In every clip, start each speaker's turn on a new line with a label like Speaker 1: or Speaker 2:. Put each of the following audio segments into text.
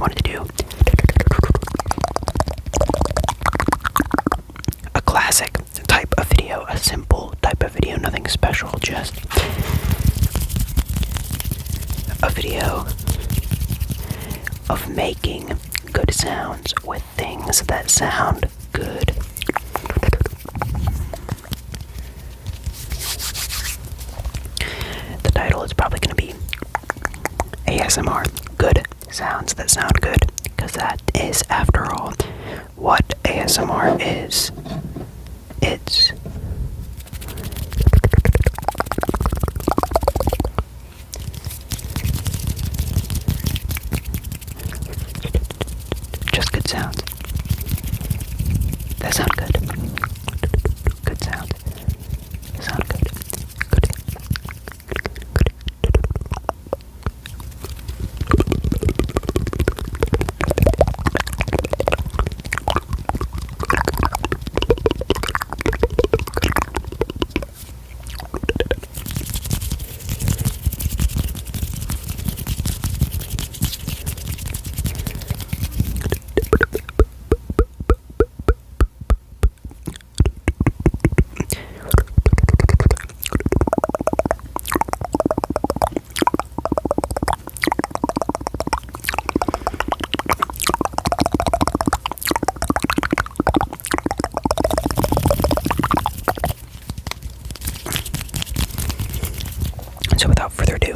Speaker 1: just wanted to do a classic type of video, a simple type of video, nothing special, just a video of making good sounds with things that sound good. The title is probably going to be ASMR, good sounds that sound good, because that is, after all, what ASMR is. It's just good sounds that sound good. Good sounds that sound good. So without further ado,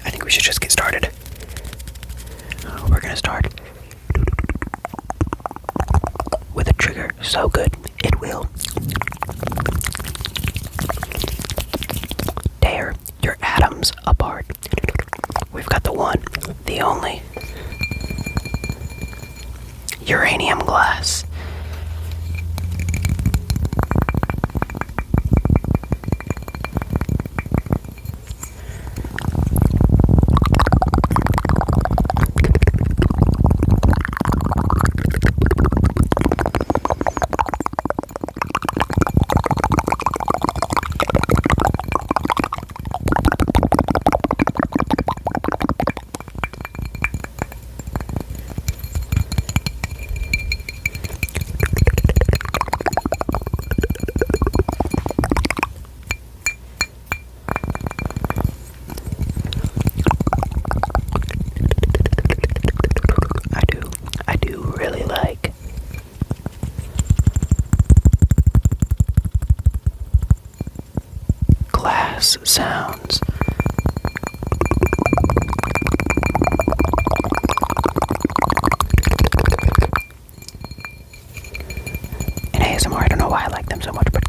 Speaker 1: I think we should just get started. We're gonna start with a trigger so good it will tear your atoms apart. We've got the one, the only uranium glass. I do really like glass sounds. In ASMR, I don't know why I like them so much, but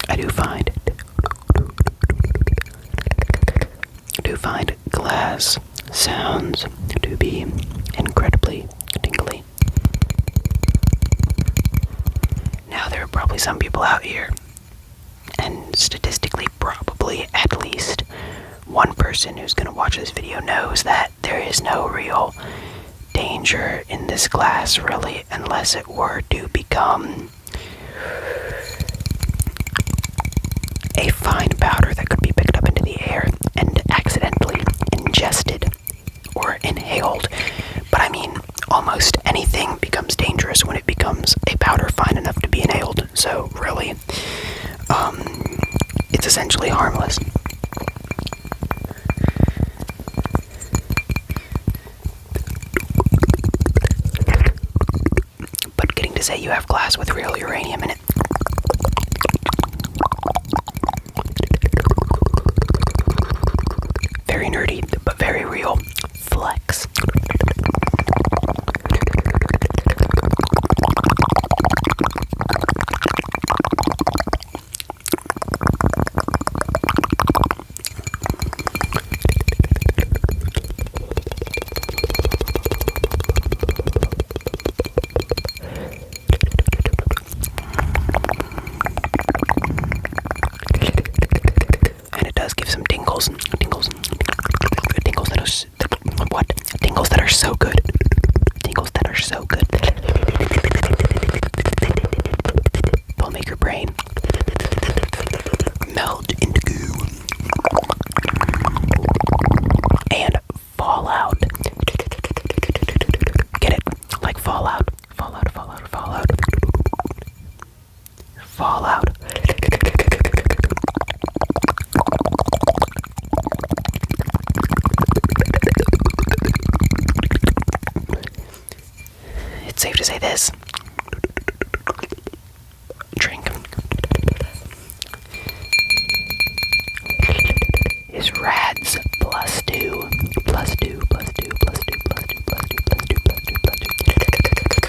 Speaker 1: I do find glass sounds to be incredibly tingly. Now, there are probably some people out here, and statistically probably at least one person who's going to watch this video knows that there is no real danger in this glass, really, unless it were to become a fine powder that could be picked up into the air and accidentally ingested or inhaled. But I mean, almost anything becomes dangerous when it becomes a powder fine enough to be inhaled. So really, it's essentially harmless. But getting to say you have glass with real uranium in it, very nerdy, but very real. Flex. fallout. It's safe to say this. Drink is rads plus 2 plus 2 plus 2 plus 2 plus 2 plus 2 plus 2 plus 2 plus 2.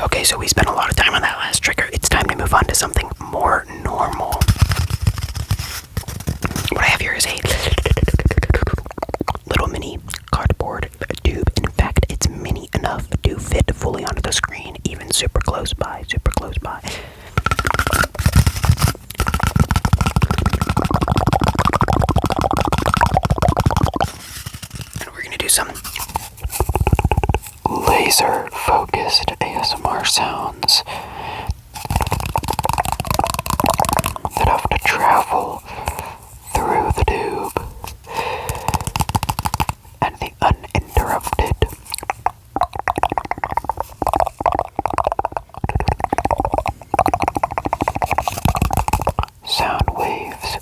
Speaker 1: Okay, so we spent a lot of time on that last trigger. It's time to move on to something more normal. What I have here is a little mini cardboard tube. In fact, it's mini enough to fit fully onto the screen, even super close by, super close by. And we're gonna do some laser focused ASMR sounds that have to travel through the tube and the uninterrupted sound waves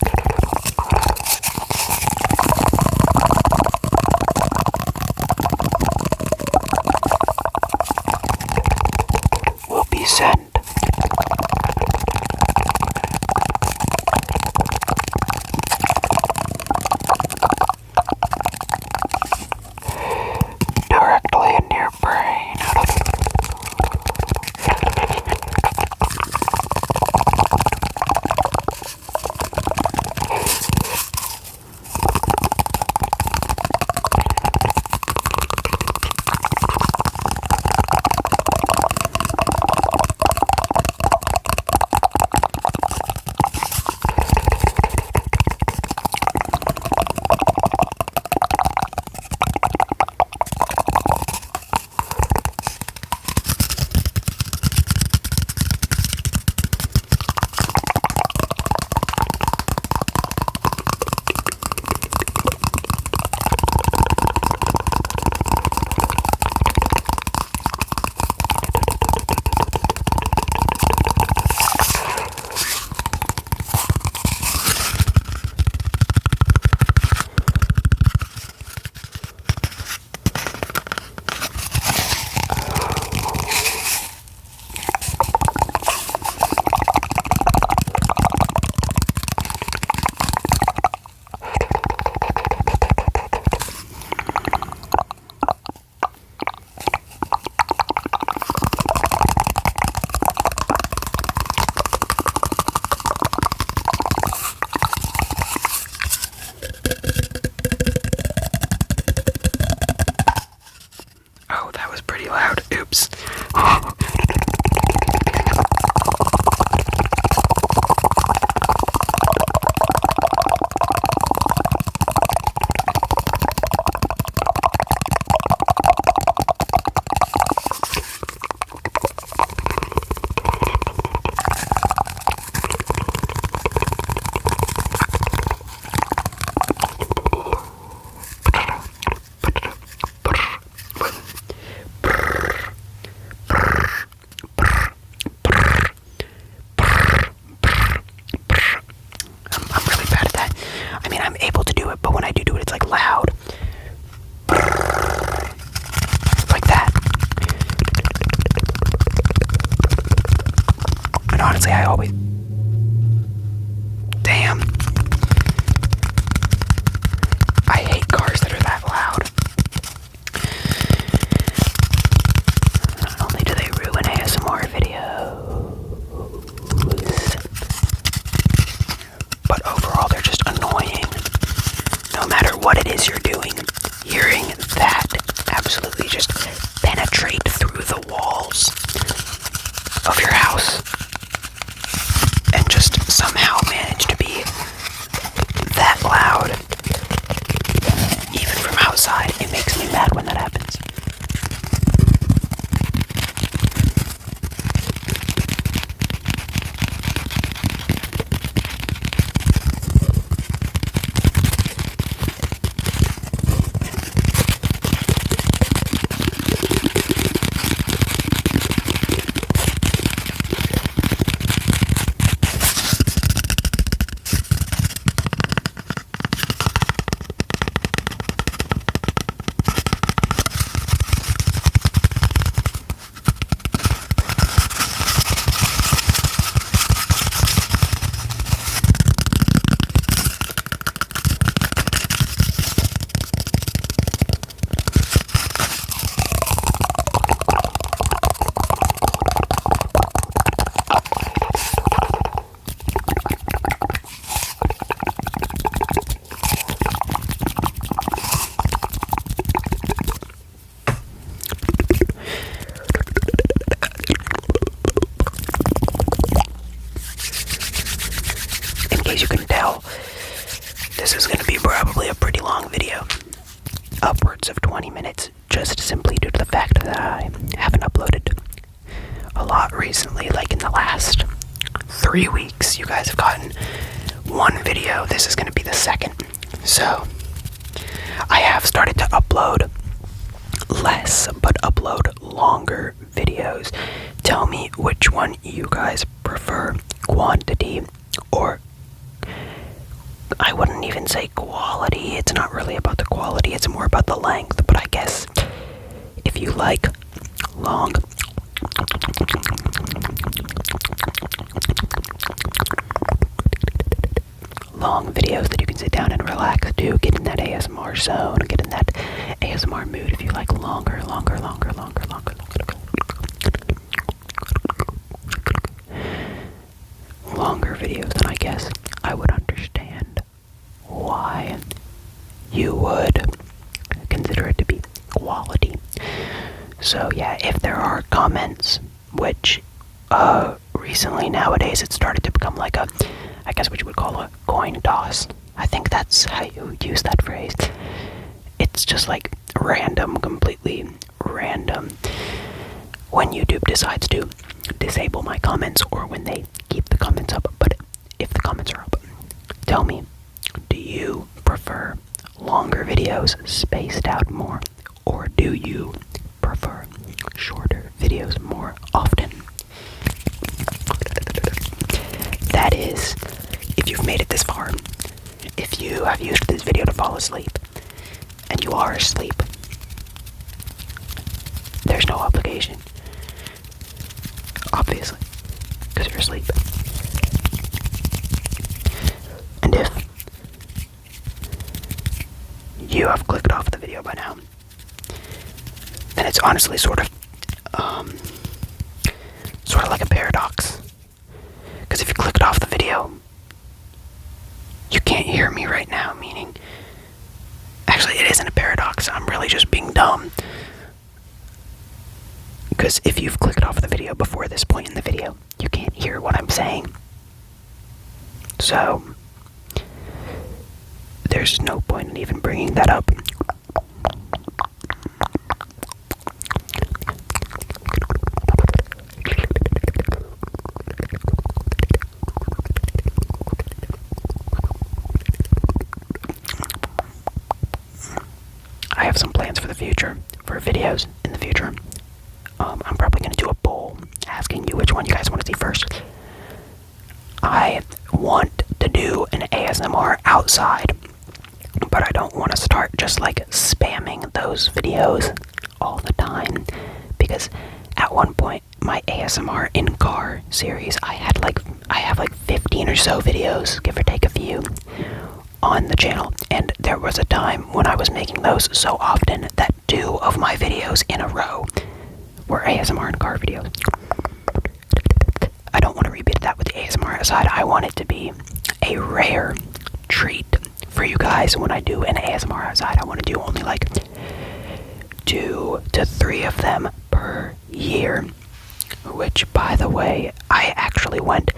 Speaker 1: will be sent directly into your brain. Oh, that was pretty loud. Oops. I'm really bad at that. I mean, I'm able to do it, but when I do it, it's like loud. Like that. And honestly, I always... Damn. I hate cars that are that loud. Not only do they ruin ASMR videos, but overall they're just annoying. No matter what it is you're doing, hearing that absolutely just penetrate through the walls of your house and just somehow manage to be that loud, even from outside. It makes me mad when that happens. As you can tell, this is going to be probably a pretty long video, upwards of 20 minutes, just simply due to the fact that I haven't uploaded a lot recently. Like in the last 3 weeks, you guys have gotten one video. This is going to be the second. So I have started to upload less, but upload longer videos. Tell me which one you guys prefer, quantity or I wouldn't even say quality. It's not really about the quality, it's more about the length. But I guess if you like long videos that you can sit down and relax to, get in that ASMR zone, get in that ASMR mood. If you like longer videos, then I guess I would understand why you would consider it to be quality. So yeah, if there are comments, which recently nowadays it started to become like a, I guess what you would call a coin toss. I think that's how you use that phrase. It's just like random, completely random, when YouTube decides to disable my comments or when they keep the comments up. But if the comments are up, tell me, do you prefer longer videos spaced out more, or do you prefer shorter videos more often? That is, if you've made it this far, if you have used this video to fall asleep, and you are asleep, there's no obligation, obviously, because you're asleep. And if you have clicked off the video by now, then it's honestly sort of like a paradox. Because if you clicked off the video, you can't hear me right now, meaning, actually it isn't a paradox, I'm really just being dumb. Because if you've clicked off the video before this point in the video, you can't hear what I'm saying. So there's no point in even bringing that up. I have some plans for the future, for videos in the future. I'm probably going to do a poll asking you which one you guys want to see first. I want to do an ASMR outside, but I don't want to start just like spamming those videos all the time, because at one point my ASMR in car series, I have like 15 or so videos, give or take a few, on the channel, and there was a time when I was making those so often that 2 of my videos in a row were ASMR in car videos. I don't want to repeat that with the ASMR aside. I want it to be a rare treat for you guys when I do an ASMR outside. I want to do only like 2 to 3 of them per year, which, by the way, I actually went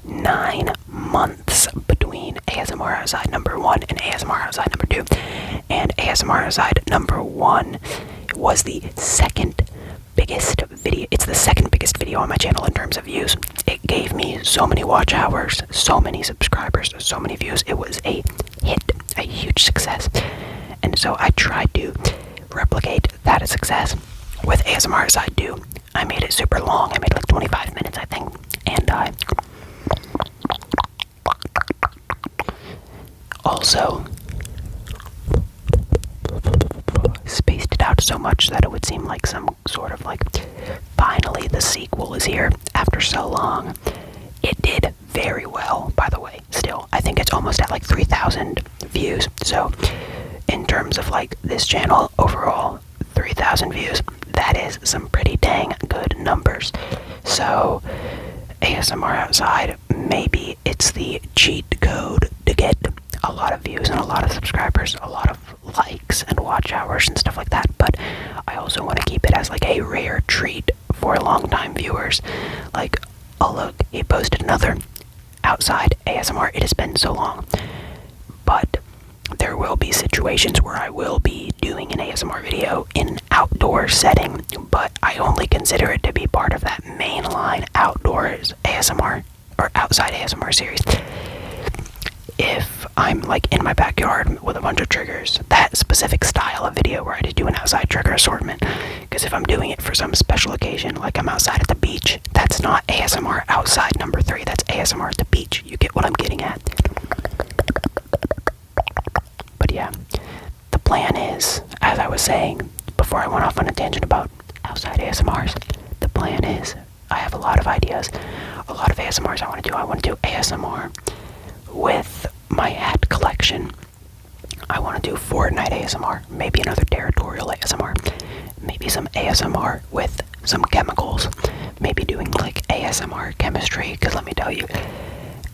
Speaker 1: 9 months between ASMR Outside number 1 and ASMR Outside number 2, and ASMR Outside number 1 was the second biggest video. It's the second biggest video on my channel in terms of views. It gave me so many watch hours, so many subscribers, so many views. It was a hit, a huge success. And so I tried to replicate that success with ASMR Side 2. I made it super long. I made it like 25 minutes, I think. And I also spaced it out so much that it would seem like some sort of like, finally the sequel is here after so long. It did very well, by the way. Still, I think it's almost at like 3,000 views. So in terms of like this channel overall, 3,000 views, that is some pretty dang good numbers. So ASMR Outside, maybe it's the cheat code to get a lot of views and a lot of subscribers, a lot of likes and watch hours and stuff like that, but I also want to keep it as like a rare treat for long-time viewers. Like, oh look, he posted another Outside ASMR. It has been so long, but there will be situations where I will be doing an ASMR video in an outdoor setting, but I only consider it to be part of that mainline outdoors ASMR or Outside ASMR series. If I'm like in my backyard with a bunch of triggers, that specific style of video where I just do an outside trigger assortment. Because if I'm doing it for some special occasion, like I'm outside at the beach, that's not ASMR Outside number 3, that's ASMR at the beach. You get what I'm getting at. But yeah, the plan is, as I was saying before I went off on a tangent about outside ASMRs, the plan is, I have a lot of ideas, a lot of ASMRs I want to do. I want to do ASMR with my hat collection. I want to do Fortnite ASMR, maybe another territorial ASMR, maybe some ASMR with some chemicals, maybe doing like ASMR chemistry, because let me tell you,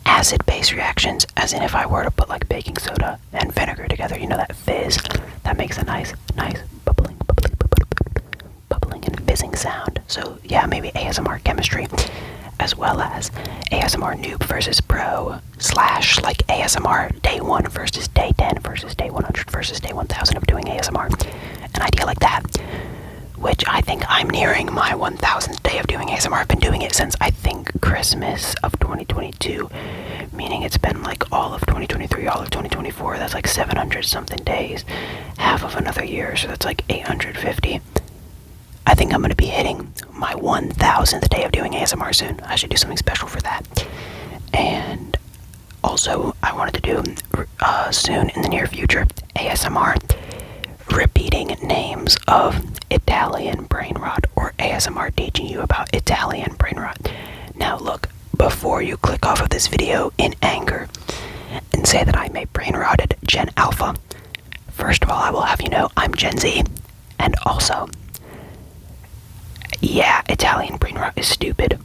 Speaker 1: acid-base reactions, as in if I were to put like baking soda and vinegar together, you know, that fizz, that makes a nice bubbling and fizzing sound. So yeah, maybe ASMR chemistry, as well as ASMR noob versus pro, slash like ASMR day 1 versus day 10 versus day 100 versus day 1000 of doing ASMR. An idea like that, which I think I'm nearing my 1000th day of doing ASMR. I've been doing it since I think Christmas of 2022, meaning it's been like all of 2023, all of 2024. That's like 700 something days, half of another year, so that's like 850. I think I'm going to be hitting my 1000th day of doing ASMR soon. I should do something special for that. And also, I wanted to do soon in the near future ASMR repeating names of Italian brain rot, or ASMR teaching you about Italian brain rot. Now look, before you click off of this video in anger and say that I'm a brain rotted Gen Alpha, first of all, I will have you know I'm Gen Z, and also, yeah, Italian brain rot is stupid,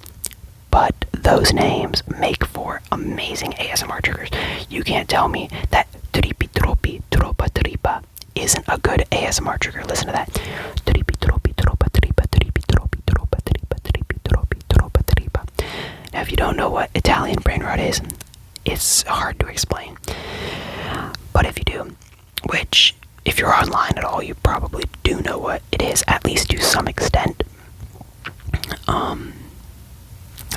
Speaker 1: but those names make for amazing ASMR triggers. You can't tell me that tripi troppi troppa tripa isn't a good ASMR trigger. Listen to that. Tripi troppi troppa tripa tripi troppi troppa tripa tripi troppi troppa tripa. Now, if you don't know what Italian brain rot is, it's hard to explain. But if you do, which if you're online at all, you probably do know what it is, at least to some extent.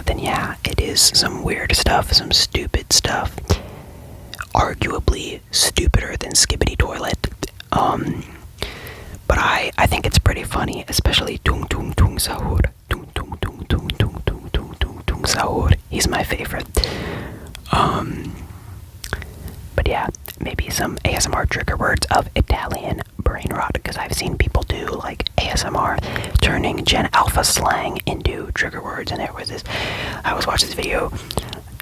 Speaker 1: Then yeah, it is some weird stuff, some stupid stuff. Arguably stupider than Skibbity Toilet. But I think it's pretty funny, especially Tung Tung Tung Sahur. Tung Tung Tung Tung Tung Tung Tung Tung Tung Sahur. He's my favorite. But yeah, maybe some ASMR trigger words of Italian brain rot, because I've seen people do like ASMR turning Gen Alpha slang into trigger words, and there was this, I was watching this video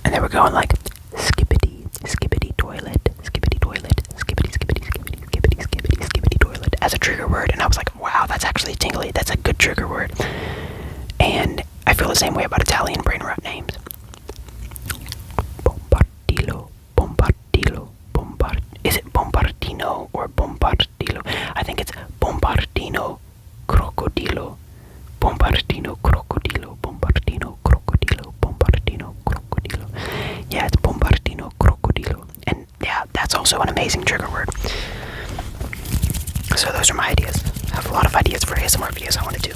Speaker 1: and they were going like skibbity skibbity toilet, skibbity toilet, skibbity skibbity skibbity skibbity skibbity skibbity toilet as a trigger word, and I was like, wow, that's actually tingly, that's a good trigger word. And I feel the same way about Italian brain rot names. Is it Bombardino or Bombardino? I think it's Bombardino Bombardino crocodilo, bombardino crocodilo, bombardino crocodilo. Yeah, it's bombardino crocodilo. And yeah, that's also an amazing trigger word. So those are my ideas. I have a lot of ideas for ASMR videos I want to do.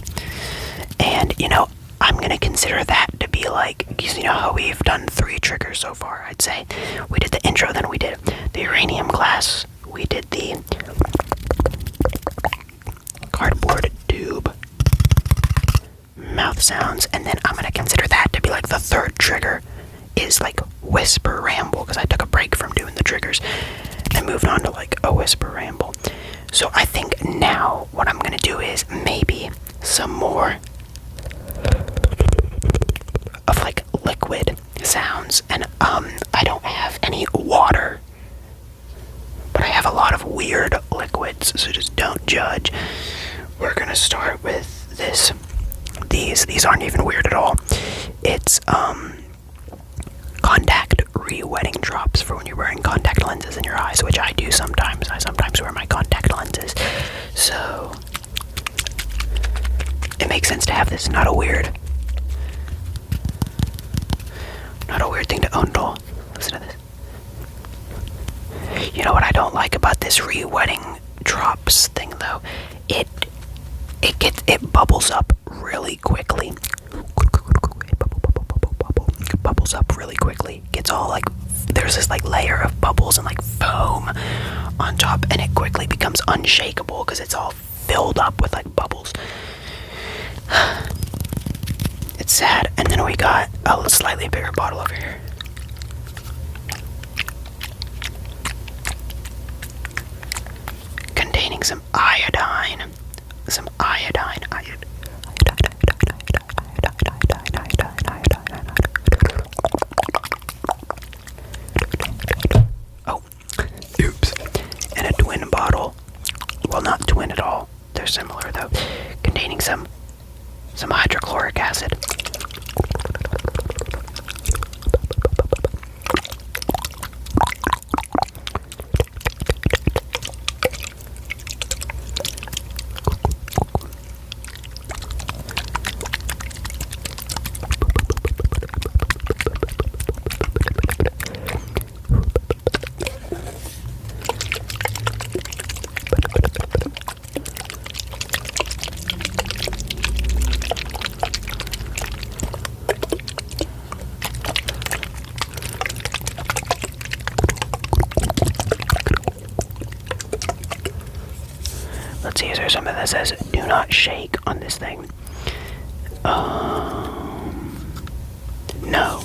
Speaker 1: And, you know, I'm going to consider that to be like, because you know how we've done 3 triggers so far, I'd say. We did the intro, then we did the uranium glass, we did the cardboard tube mouth sounds, and then I'm going to consider that to be like the 3rd trigger is like whisper ramble, because I took a break from doing the triggers and moved on to like a whisper ramble. So I think now what I'm going to do is maybe some more of like liquid sounds, and I don't have any water, but I have a lot of weird liquids, so just don't judge. We're gonna start with this. These aren't even weird at all. It's contact re-wetting drops for when you're wearing contact lenses in your eyes, which I do sometimes. I sometimes wear my contact lenses, so it makes sense to have this. Not a weird thing to own at all. Listen to this. You know what I don't like about this re-wetting drops thing though? It bubbles up really quickly. It bubbles up really quickly. Gets all like, there's this like layer of bubbles and like foam on top, and it quickly becomes unshakable because it's all filled up with like bubbles. It's sad. And then we got a slightly bigger bottle over here. Containing some iodine. Oh, oops. And a twin bottle. Well, not twin at all. They're similar though. Containing some hydrochloric acid. Let's see, is there something that says do not shake on this thing? No.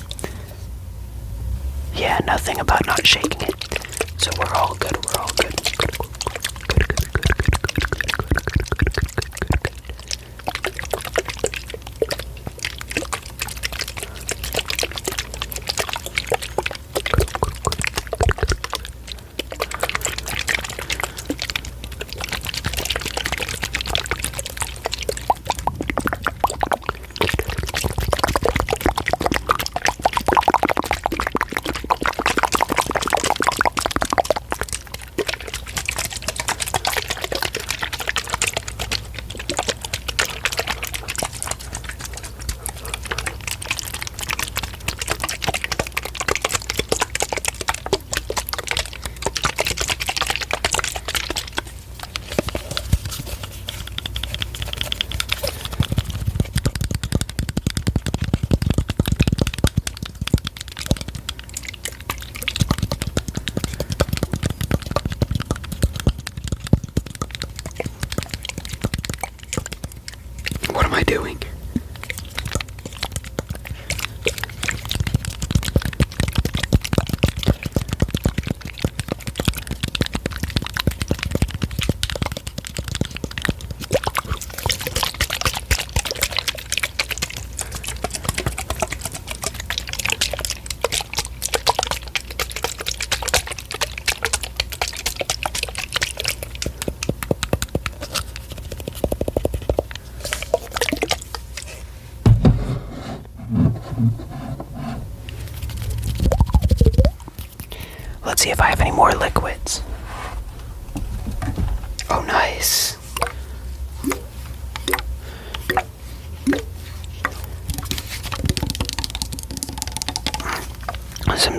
Speaker 1: Yeah, nothing about not shaking it. So we're all good, we're all good. What am I doing? Let's see if I have any more liquids. Oh, nice.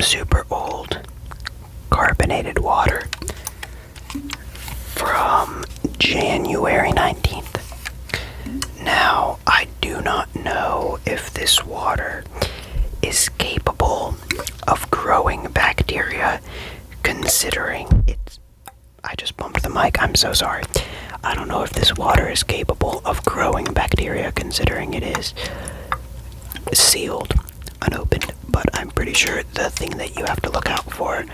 Speaker 1: some super old carbonated water from January 19th. Now, I do not know if this water is capable of growing bacteria, considering it's... I just bumped the mic, I'm so sorry. I don't know if this water is capable of growing bacteria, considering it is sealed, unopened, but I'm pretty sure the thing that you have to look out for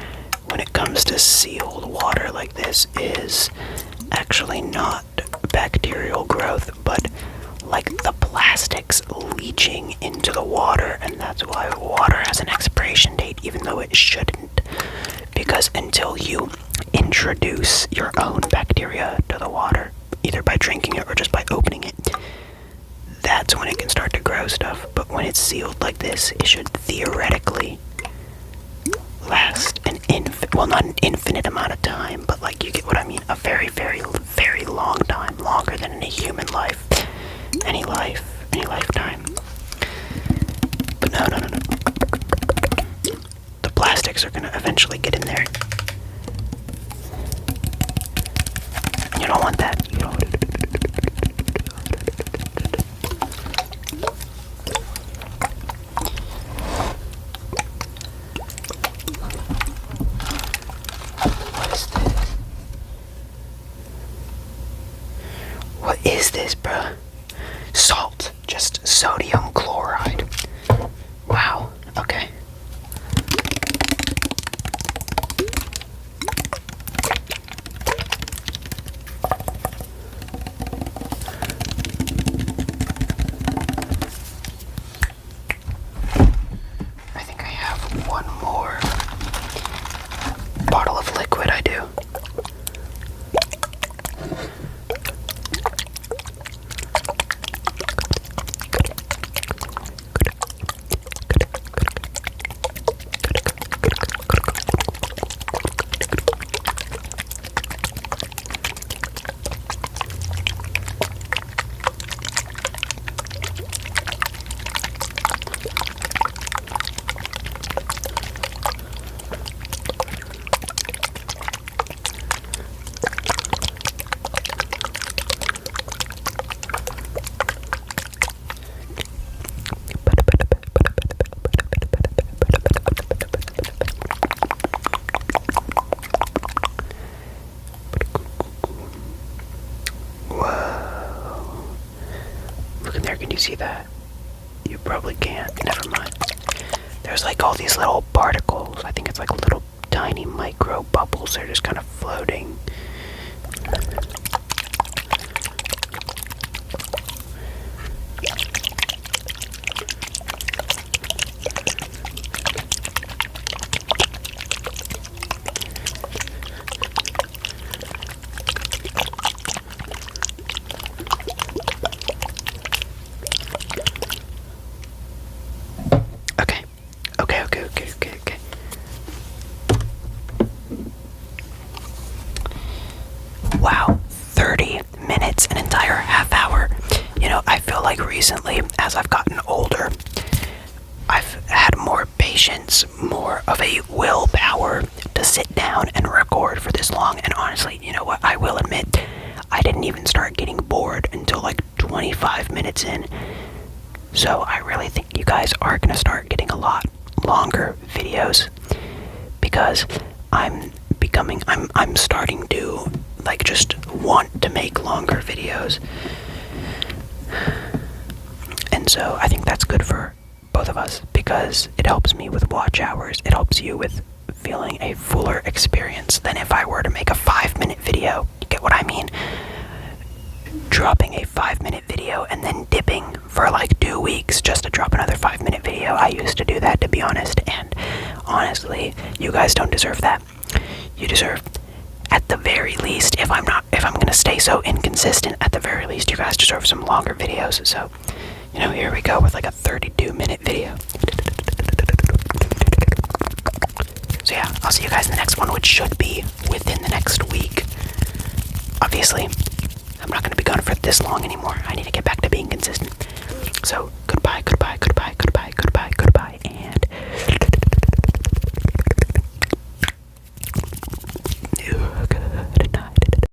Speaker 1: when it comes to sealed water like this is actually not bacterial growth, but like the plastics leaching into the water, and that's why water has an expiration date, even though it shouldn't, because until you introduce your own bacteria to the water, either by drinking it or just by opening it, that's when it can start to grow stuff. But when it's sealed like this, it should theoretically last not an infinite amount of time, but like, you get what I mean, a very, very, very long time, longer than in a human life, any lifetime. But no. The plastics are gonna eventually get in there. You don't want that. You don't. What is this, bruh? Salt. Just sodium chloride. Wow. Okay. I think I have one more bottle of liquid, I do. Can you see that? You probably can't. Never mind. There's like all these little particles. I think it's like little tiny micro bubbles. They're just kind of floating. Okay. Wow, 30 minutes, an entire half hour. You know, I feel like recently, as I've gotten older, I've had more patience, more of a willpower to sit down and record for this long. And honestly, you know what, I will admit, I didn't even start getting bored until like 25 minutes in. So I really think you guys are going to start getting a lot longer videos, because I'm starting to like just want to make longer videos. And so I think that's good for both of us, because it helps me with watch hours. It helps you with feeling a fuller experience than if I were to make a 5-minute video. You get what I mean? Dropping a 5-minute video and then dipping for like 2 weeks just to drop another 5-minute video. I used to do that, to be honest, and honestly, you guys don't deserve that. You deserve, at the very least, if I'm gonna stay so inconsistent, at the very least, you guys deserve some longer videos. So, you know, here we go with like a 32-minute video. So yeah, I'll see you guys in the next one, which should be within the next week. Obviously, I'm not going to be gone for this long anymore. I need to get back to being consistent. So,